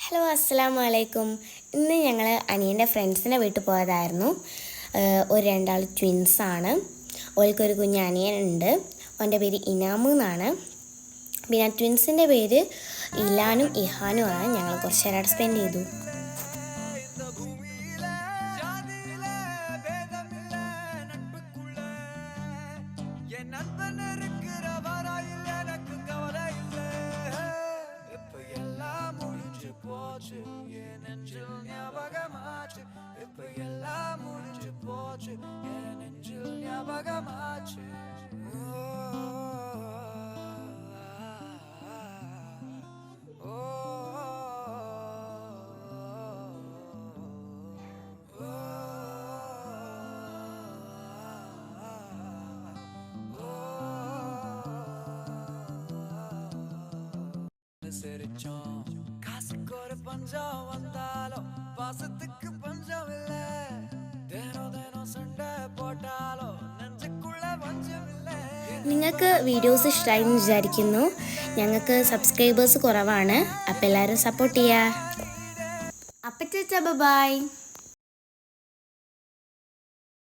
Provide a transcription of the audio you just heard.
Hello അസ്സലാമു അലൈക്കും. ഇന്ന് ഞങ്ങൾ അനിയൻ്റെ ഫ്രണ്ട്സിൻ്റെ വീട്ടിൽ പോയതായിരുന്നു. ഒരു രണ്ടാൾ ട്വിൻസാണ്. ഓൾക്കൊരു കുഞ്ഞ് അനിയനുണ്ട്. അവൻ്റെ പേര് ഇനാമു എന്നാണ്. പിന്നെ ട്വിൻസിൻ്റെ പേര് ഇലാനും ഇഹാനും ആണ്. ഞങ്ങൾ കുറച്ച് നേരം അവിടെ സ്പെൻഡ് ചെയ്തു. காசுக்கு ஒரு பஞ்சம் வந்தாலும் பாசத்துக்கு பஞ்சம் இல்ல. தினம் தினம் சண்டை போட்டாலும் നെഞ്ചുക്കുള്ള പഞ്ചം ഇല്ല. നിങ്ങൾക്ക് വീഡിയോസ് ഇഷ്ടമായി എന്ന് വിചാരിക്കുന്നു. ഞങ്ങൾക്ക് സബ്സ്ക്രൈബേഴ്സ് കുറവാണ്. അപ്പോൾ എല്ലാവരും സപ്പോർട്ട് ചെയ്യുക. അപ്പം ബൈ.